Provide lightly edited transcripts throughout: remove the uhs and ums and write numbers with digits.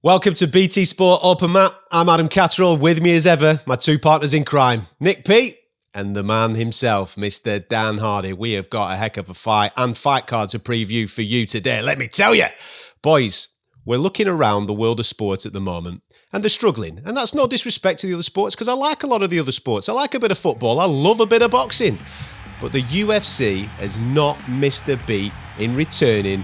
Welcome to BT Sport Open Mat. I'm Adam Catterall. With me as ever, my two partners in crime, Nick Peet and the man himself, Mr. Dan Hardy. We have got a heck of a fight and fight card to preview for you today. Let me tell you, boys, we're looking around the world of sports at the moment and they're struggling. And that's no disrespect to the other sports because I like a lot of the other sports. I like a bit of football. I love a bit of boxing. But the UFC has not missed a beat in returning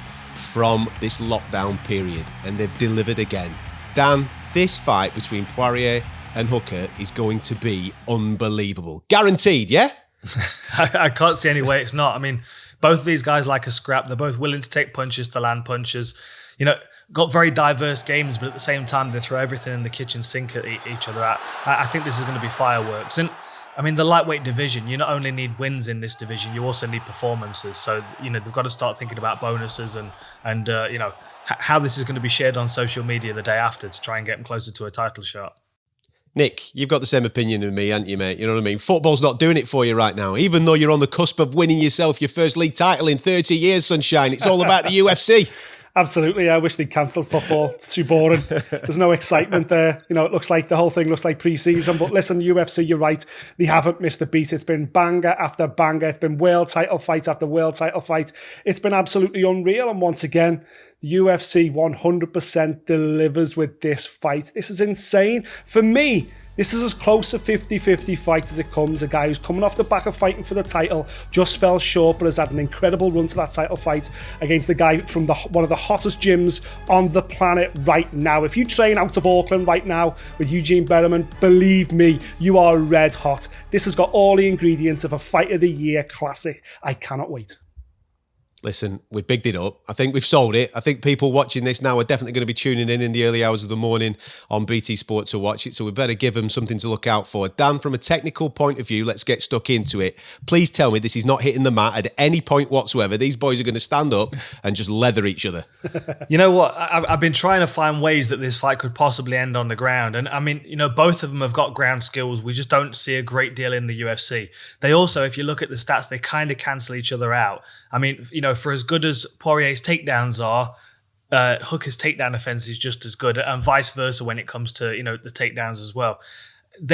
from this lockdown period, and they've delivered again. Dan, this fight between Poirier and Hooker is going to be unbelievable. Guaranteed, yeah? I can't see any way it's not. I mean, both of these guys like a scrap. They're both willing to take punches to land punches. You know, got very diverse games, but at the same time, they throw everything in the kitchen sink at each other. I think this is going to be fireworks. And I mean, the lightweight division, you not only need wins in this division, you also need performances. So, you know, they've got to start thinking about bonuses and you know, how this is going to be shared on social media the day after to try and get them closer to a title shot. Nick, you've got the same opinion as me, haven't you, mate? You know what I mean? Football's not doing it for you right now. Even though you're on the cusp of winning yourself your first league title in 30 years, sunshine, it's all about the UFC. Absolutely. I wish they'd cancelled football. It's too boring. There's no excitement there. You know, it looks like the whole thing looks like pre-season. But listen, UFC, you're right. They haven't missed a beat. It's been banger after banger. It's been world title fight after world title fight. It's been absolutely unreal. And once again, the UFC 100% delivers with this fight. This is insane. For me, this is as close a 50-50 fight as it comes. A guy who's coming off the back of fighting for the title, just fell short, but has had an incredible run to that title fight against the guy from one of the hottest gyms on the planet right now. If you train out of Auckland right now with Eugene Berriman, believe me, you are red hot. This has got all the ingredients of a fight of the year classic. I cannot wait. Listen, we've bigged it up. I think we've sold it. I think people watching this now are definitely going to be tuning in the early hours of the morning on BT Sport to watch it. So we better give them something to look out for. Dan, from a technical point of view, let's get stuck into it. Please tell me this is not hitting the mat at any point whatsoever. These boys are going to stand up and just leather each other. You know what? I've been trying to find ways that this fight could possibly end on the ground. And I mean, you know, both of them have got ground skills. We just don't see a great deal in the UFC. They also, if you look at the stats, they kind of cancel each other out. I mean, you know, for as good as Poirier's takedowns are, Hooker's takedown offense is just as good, and vice versa when it comes to, you know, the takedowns as well.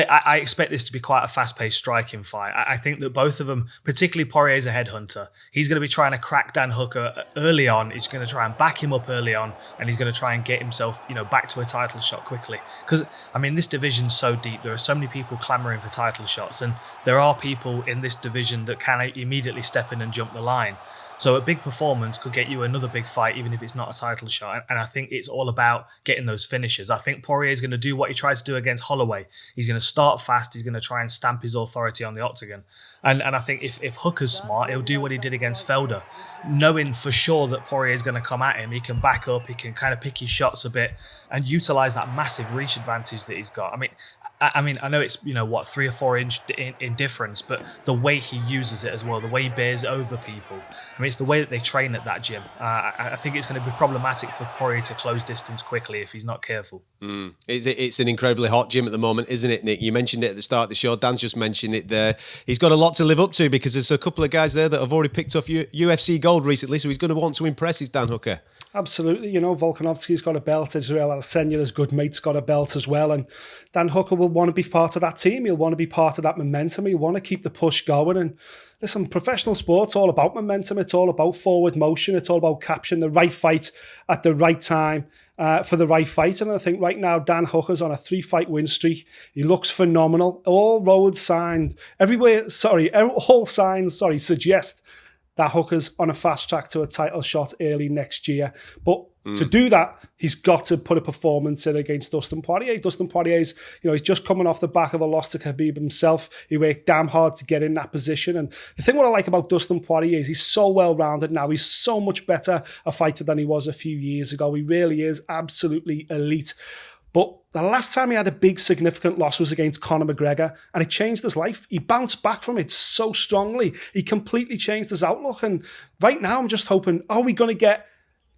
I expect this to be quite a fast-paced striking fight. I think that both of them, particularly Poirier's a headhunter. He's going to be trying to crack Dan Hooker early on. He's going to try and back him up early on, and he's going to try and get himself, you know, back to a title shot quickly. Because, I mean, this division's so deep. There are so many people clamoring for title shots, and there are people in this division that can immediately step in and jump the line. So a big performance could get you another big fight, even if it's not a title shot. And I think it's all about getting those finishes. I think Poirier is going to do what he tried to do against Holloway. He's going to start fast. He's going to try and stamp his authority on the octagon. And I think if Hooker's smart, he'll do what he did against Felder. Knowing for sure that Poirier is going to come at him, he can back up, he can kind of pick his shots a bit and utilize that massive reach advantage that he's got. I mean, I know it's, you know, what, 3 or 4 inch in difference, but the way he uses it as well, the way he bears over people. I mean, it's the way that they train at that gym. I think it's going to be problematic for Poirier to close distance quickly if he's not careful. It's an incredibly hot gym at the moment, isn't it, Nick? You mentioned it at the start of the show. Dan's just mentioned it there. He's got a lot to live up to because there's a couple of guys there that have already picked up UFC gold recently, so he's going to want to impress his Dan Hooker. Absolutely. You know, Volkanovski's got a belt as well. Adesanya's good mate's got a belt as well. And Dan Hooker will want to be part of that team. He'll want to be part of that momentum. He'll want to keep the push going. And listen, professional sport's all about momentum. It's all about forward motion. It's all about capturing the right fight at the right time for the right fight. And I think right now, Dan Hooker's on a 3-fight win streak. He looks phenomenal. All signs suggest that Hooker's on a fast track to a title shot early next year. But to do that, he's got to put a performance in against Dustin Poirier. Dustin Poirier's, you know, he's just coming off the back of a loss to Khabib himself. He worked damn hard to get in that position. And the thing what I like about Dustin Poirier is he's so well-rounded now. He's so much better a fighter than he was a few years ago. He really is absolutely elite. But the last time he had a big significant loss was against Conor McGregor, and it changed his life. He bounced back from it so strongly. He completely changed his outlook. And right now I'm just hoping, are we going to get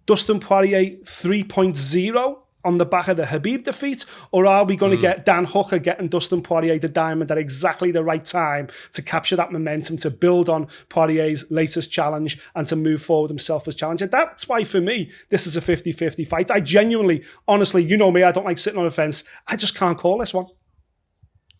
Dustin Poirier 3.0? on the back of the Habib defeat, or are we going to get Dan Hooker getting Dustin Poirier the diamond at exactly the right time to capture that momentum, to build on Poirier's latest challenge and to move forward himself as challenger? That's why, for me, this is a 50-50 fight. I genuinely, honestly, you know me, I don't like sitting on a fence. I just can't call this one.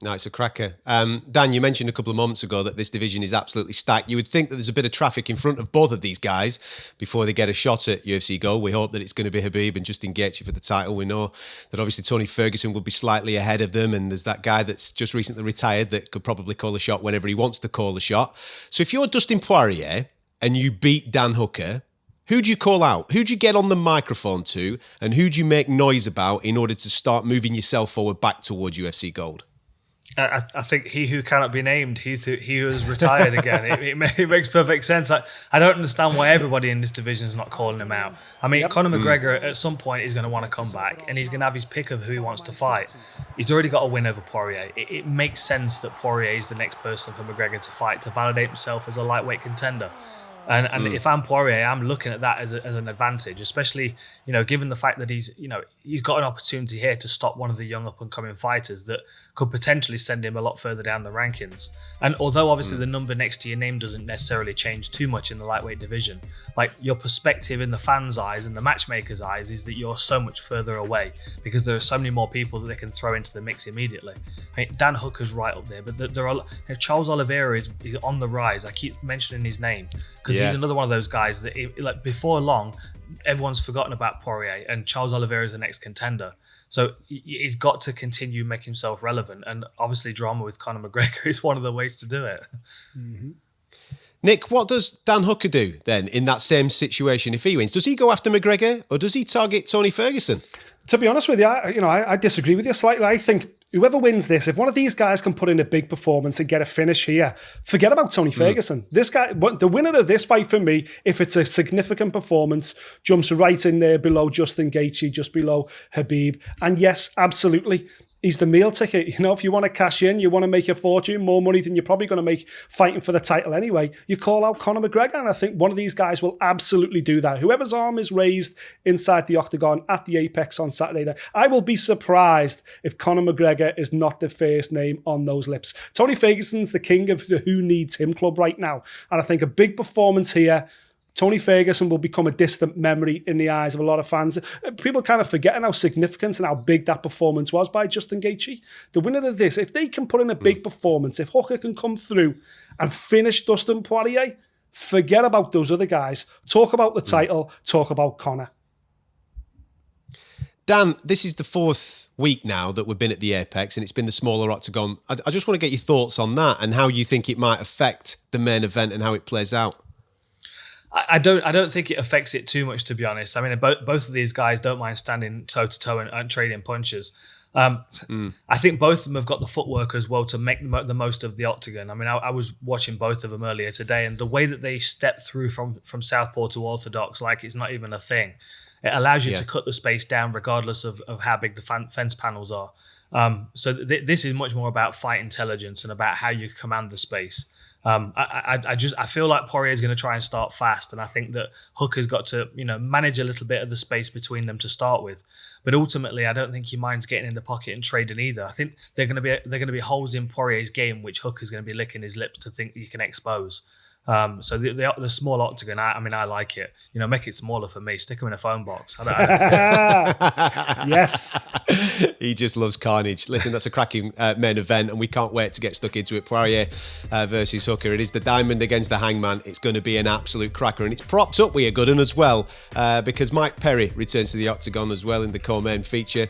No, it's a cracker. Dan, you mentioned a couple of moments ago that this division is absolutely stacked. You would think that there's a bit of traffic in front of both of these guys before they get a shot at UFC Gold. We hope that it's going to be Habib and Justin Gaethje for the title. We know that obviously Tony Ferguson will be slightly ahead of them, and there's that guy that's just recently retired that could probably call a shot whenever he wants to call a shot. So if you're Dustin Poirier and you beat Dan Hooker, who do you call out? Who do you get on the microphone to, and who do you make noise about in order to start moving yourself forward back towards UFC Gold? I think he who cannot be named, he who has retired again. It makes perfect sense. I don't understand why everybody in this division is not calling him out. I mean, Conor McGregor at some point is going to want to come back, and he's going to have his pick of who he wants to fight. He's already got a win over Poirier. It makes sense that Poirier is the next person for McGregor to fight, to validate himself as a lightweight contender. And if I'm Poirier, I'm looking at that as an advantage, especially, given the fact that he's got an opportunity here to stop one of the young up and coming fighters that could potentially send him a lot further down the rankings. And although obviously the number next to your name doesn't necessarily change too much in the lightweight division, like your perspective in the fans' eyes and the matchmakers' eyes is that you're so much further away because there are so many more people that they can throw into the mix immediately. I mean, Dan Hooker's right up there, but there are Charles Oliveira is on the rise. I keep mentioning his name because he's another one of those guys that before long, everyone's forgotten about Poirier, and Charles Oliveira is the next contender. So he's got to continue making himself relevant, and obviously drama with Conor McGregor is one of the ways to do it. Mm-hmm. Nick, what does Dan Hooker do then in that same situation if he wins? Does he go after McGregor or does he target Tony Ferguson? To be honest with you, I disagree with you slightly. I think whoever wins this, if one of these guys can put in a big performance and get a finish here, forget about Tony Ferguson. This guy, the winner of this fight for me, if it's a significant performance, jumps right in there below Justin Gaethje, just below Habib. And yes, absolutely, he's the meal ticket. If you want to cash in, you want to make a fortune, more money than you're probably going to make fighting for the title anyway, you call out Conor McGregor, and I think one of these guys will absolutely do that. Whoever's arm is raised inside the octagon at the Apex on Saturday night, I will be surprised if Conor McGregor is not the first name on those lips. Tony Ferguson's the king of the Who Needs Him club right now, and I think a big performance here, Tony Ferguson will become a distant memory in the eyes of a lot of fans. People kind of forgetting how significant and how big that performance was by Justin Gaethje. The winner of this, if they can put in a big performance, if Hooker can come through and finish Dustin Poirier, forget about those other guys. Talk about the title, talk about Conor. Dan, this is the fourth week now that we've been at the Apex, and it's been the smaller octagon. I just want to get your thoughts on that and how you think it might affect the main event and how it plays out. I don't think it affects it too much, to be honest. I mean, both of these guys don't mind standing toe to toe and trading punches. I think both of them have got the footwork as well to make the most of the octagon. I mean, I was watching both of them earlier today, and the way that they step through from southpaw to orthodox, like it's not even a thing. It allows you to cut the space down regardless of how big the fence panels are. So this is much more about fight intelligence and about how you command the space. I feel like Poirier is going to try and start fast, and I think that Hooker's got to manage a little bit of the space between them to start with. But ultimately, I don't think he minds getting in the pocket and trading either. I think they're going to be holes in Poirier's game which Hooker's going to be licking his lips to think he can expose. So the small octagon, I like it. Make it smaller for me. Stick him in a phone box. Yes. He just loves carnage. Listen, that's a cracking main event, and we can't wait to get stuck into it. Poirier versus Hooker. It is the diamond against the hangman. It's going to be an absolute cracker, and it's propped up with a good one as well, because Mike Perry returns to the octagon as well in the co-main feature,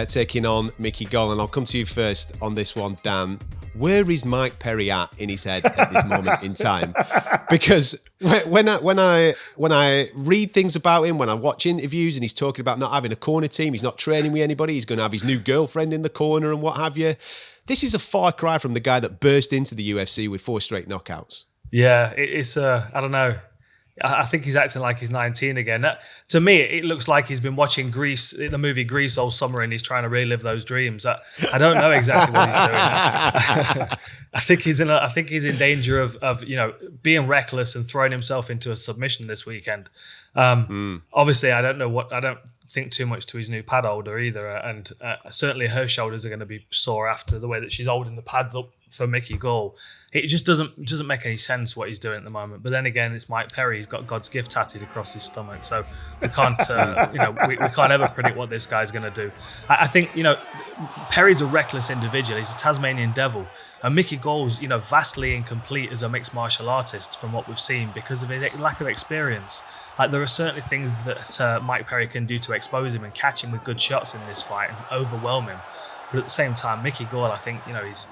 taking on Mickey Gall. And I'll come to you first on this one, Dan. Where is Mike Perry at in his head at this moment in time? Because when I read things about him, when I watch interviews and he's talking about not having a corner team, he's not training with anybody, he's going to have his new girlfriend in the corner and what have you. This is a far cry from the guy that burst into the UFC with 4 straight knockouts. Yeah, it's I don't know. I think he's acting like he's 19 again. To me, it looks like he's been watching Grease, the movie Grease, all summer, and he's trying to relive those dreams. I don't know exactly what he's doing. I think he's in danger of being reckless and throwing himself into a submission this weekend. Obviously, I don't think too much to his new pad holder either, and certainly her shoulders are going to be sore after the way that she's holding the pads up for Mickey Gall. It just doesn't make any sense what he's doing at the moment. But then again, it's Mike Perry. He's got God's gift tattooed across his stomach, so we can't we can't ever predict what this guy's going to do. I think Perry's a reckless individual. He's a Tasmanian devil, and Mickey Gall's vastly incomplete as a mixed martial artist from what we've seen because of his lack of experience. Like, there are certainly things that Mike Perry can do to expose him and catch him with good shots in this fight and overwhelm him. But at the same time, Mickey Gall, I think,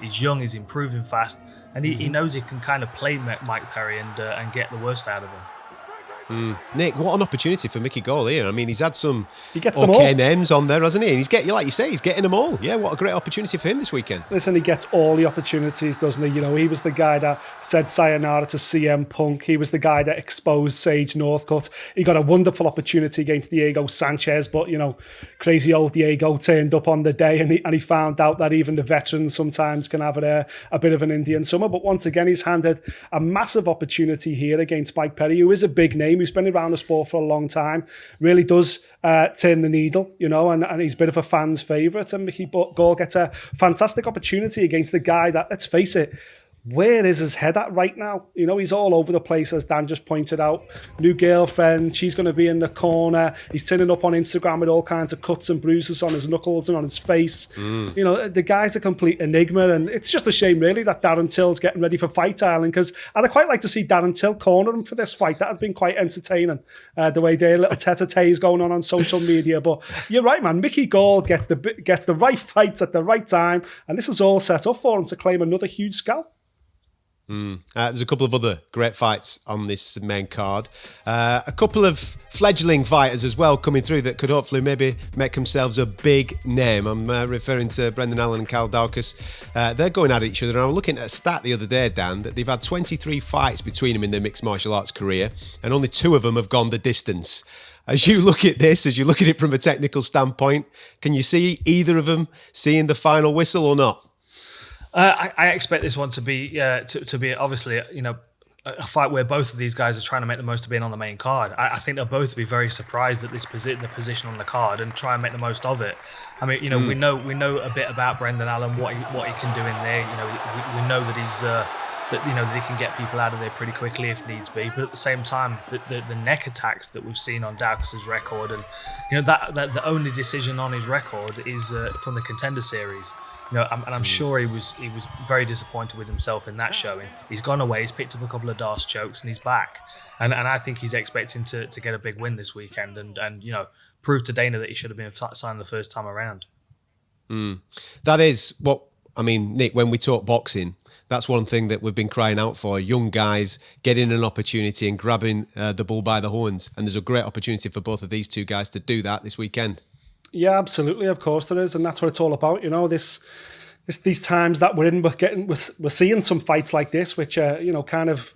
he's young, he's improving fast, and he knows he can kind of play Mike Perry and get the worst out of him. Nick, what an opportunity for Mickey Gall here. I mean, he's had some okay names on there, hasn't he? And he's like you say, he's getting them all. Yeah, what a great opportunity for him this weekend. Listen, he gets all the opportunities, doesn't he? He was the guy that said sayonara to CM Punk. He was the guy that exposed Sage Northcutt. He got a wonderful opportunity against Diego Sanchez, but, crazy old Diego turned up on the day and he found out that even the veterans sometimes can have a bit of an Indian summer. But once again, he's handed a massive opportunity here against Mike Perry, who is a big name, who's been around the sport for a long time, really does turn the needle, and he's a bit of a fan's favourite. And Mickey Gall gets a fantastic opportunity against the guy that, let's face it, where is his head at right now? He's all over the place, as Dan just pointed out. New girlfriend, she's going to be in the corner. He's turning up on Instagram with all kinds of cuts and bruises on his knuckles and on his face. The guy's a complete enigma, and it's just a shame, really, that Darren Till's getting ready for Fight Island, because I'd quite like to see Darren Till corner him for this fight. That had been quite entertaining, the way their little tete-a-tete is going on social media. But you're right, man. Mickey Gall gets the right fights at the right time, and this is all set up for him to claim another huge scalp. There's a couple of other great fights on this main card. A couple of fledgling fighters as well coming through that could hopefully maybe make themselves a big name. I'm referring to Brendan Allen and Cal Daukus. They're going at each other. And I was looking at a stat the other day, Dan, that they've had 23 fights between them in their mixed martial arts career, and only 2 of them have gone the distance. As you look at this, as you look at it from a technical standpoint, can you see either of them seeing the final whistle or not? I expect this one to be to be obviously a fight where both of these guys are trying to make the most of being on the main card. I think they'll both be very surprised at the position on the card and try and make the most of it. I mean, we know a bit about Brendan Allen, what he can do in there. We know that he's that he can get people out of there pretty quickly if needs be. But at the same time, the neck attacks that we've seen on Daukus's record, and that the only decision on his record is from the Contender Series. And I'm sure he was very disappointed with himself in that showing. He's gone away, he's picked up a couple of Darce chokes, and he's back. And I think he's expecting to get a big win this weekend and prove to Dana that he should have been signed the first time around. That is what, I mean, Nick, when we talk boxing, that's one thing that we've been crying out for. Young guys getting an opportunity and grabbing the bull by the horns. And there's a great opportunity for both of these two guys to do that this weekend. Yeah, absolutely. Of course there is. And that's what it's all about. These times that we're in, we're seeing some fights like this, which are, kind of,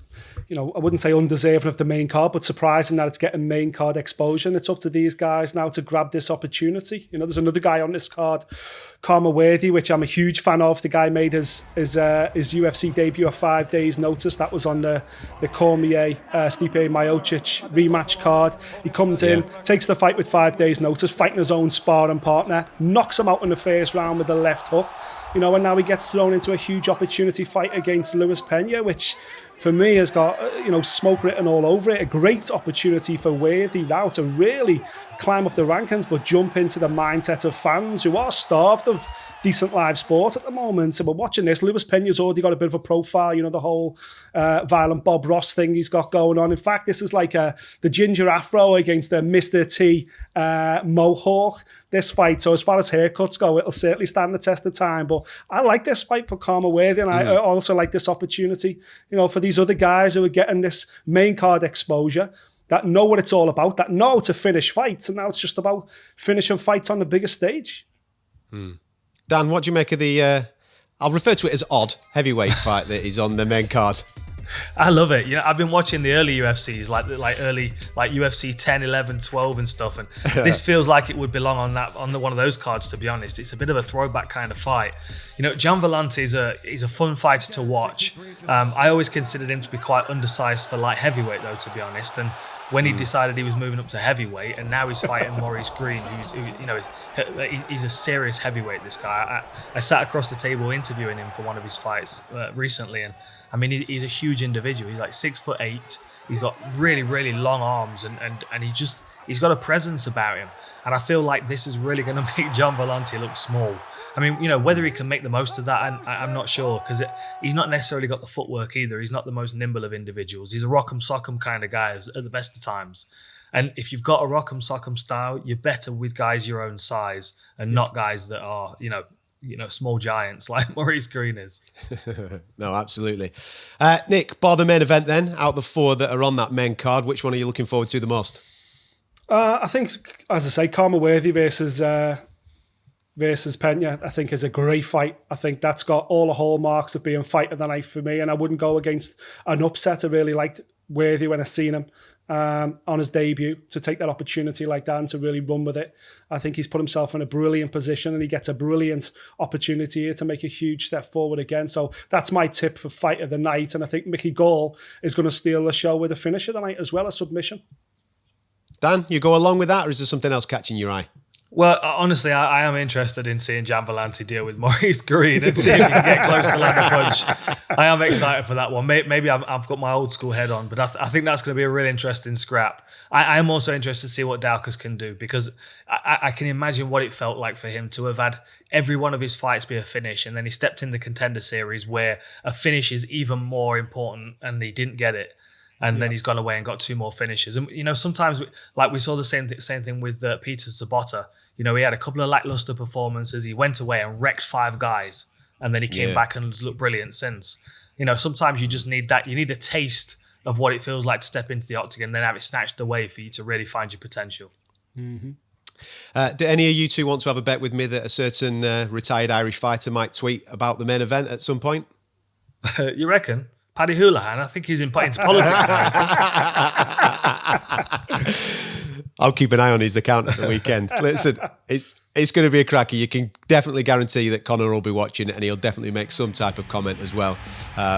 I wouldn't say undeserving of the main card, but surprising that it's getting main card exposure. And it's up to these guys now to grab this opportunity. There's another guy on this card, Conor McGregor, which I'm a huge fan of. The guy made his UFC debut at 5 days' notice. That was on the Cormier Stipe Miocic rematch card. He comes in, takes the fight with 5 days' notice, fighting his own sparring partner, knocks him out in the first round with the left hook. And now he gets thrown into a huge opportunity fight against Luis Pena, which for me has got, smoke written all over it. A great opportunity for Worthy now to really climb up the rankings, but jump into the mindset of fans who are starved of decent live sport at the moment. So we're watching this. Luis Pena's already got a bit of a profile, the whole violent Bob Ross thing he's got going on. In fact, this is like the ginger afro against the Mr. T mohawk, this fight. So as far as haircuts go, it'll certainly stand the test of time. But I like this fight for Conor McGregor, and I also like this opportunity, for these other guys who are getting this main card exposure, that know what it's all about, that know to finish fights, and now it's just about finishing fights on the biggest stage. Dan, what do you make of the, I'll refer to it as odd, heavyweight fight that is on the main card? I love it. I've been watching the early UFCs, like UFC 10, 11, 12 and stuff, and this feels like it would belong on one of those cards, to be honest. It's a bit of a throwback kind of fight. Gian Villante is a fun fighter to watch. I always considered him to be quite undersized for light heavyweight, though, to be honest, and when he decided he was moving up to heavyweight, and now he's fighting Maurice Green, he's a serious heavyweight, this guy. I sat across the table interviewing him for one of his fights recently, and I mean, he's a huge individual. He's like 6'8". He's got really, really long arms, and he's got a presence about him. And I feel like this is really going to make Gian Villante look small. I mean, whether he can make the most of that, I'm not sure, because he's not necessarily got the footwork either. He's not the most nimble of individuals. He's a rock'em sock'em kind of guy at the best of times. And if you've got a rock'em sock'em style, you're better with guys your own size and not guys that are, small giants like Maurice Green is. No, absolutely. Nick, bar the main event then, out the four that are on that main card, which one are you looking forward to the most? I think, as I say, Karma Worthy versus Pena, I think is a great fight. I think that's got all the hallmarks of being fight of the night for me, and I wouldn't go against an upset. I really liked Worthy when I seen him on his debut, to take that opportunity like that and to really run with it. I think he's put himself in a brilliant position, and he gets a brilliant opportunity here to make a huge step forward again. So that's my tip for fight of the night, and I think Mickey Gall is going to steal the show with a finish of the night as well, a submission. Dan, you go along with that, or is there something else catching your eye? Well, honestly, I am interested in seeing Gian Villante deal with Maurice Green and see if he can get close to land a punch. I am excited for that one. Maybe I've got my old school head on, but I think that's going to be a really interesting scrap. I am also interested to see what Daukaus can do, because I can imagine what it felt like for him to have had every one of his fights be a finish, and then he stepped in the Contender Series where a finish is even more important, and he didn't get it. And then he's gone away and got two more finishes. And, sometimes, like we saw the same thing with Peter Sabota. He had a couple of lackluster performances. He went away and wrecked 5 guys. And then he came back and has looked brilliant since. Sometimes you just need that. You need a taste of what it feels like to step into the octagon, then have it snatched away for you to really find your potential. Mm-hmm. Do any of you two want to have a bet with me that a certain retired Irish fighter might tweet about the main event at some point? You reckon? Paddy Houlihan, I think he's into politics now. I'll keep an eye on his account at the weekend. Listen, it's going to be a cracker. You can definitely guarantee that Conor will be watching, and he'll definitely make some type of comment as well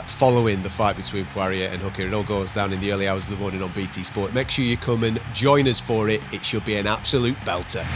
following the fight between Poirier and Hooker. It all goes down in the early hours of the morning on BT Sport. Make sure you come and join us for it. It should be an absolute belter.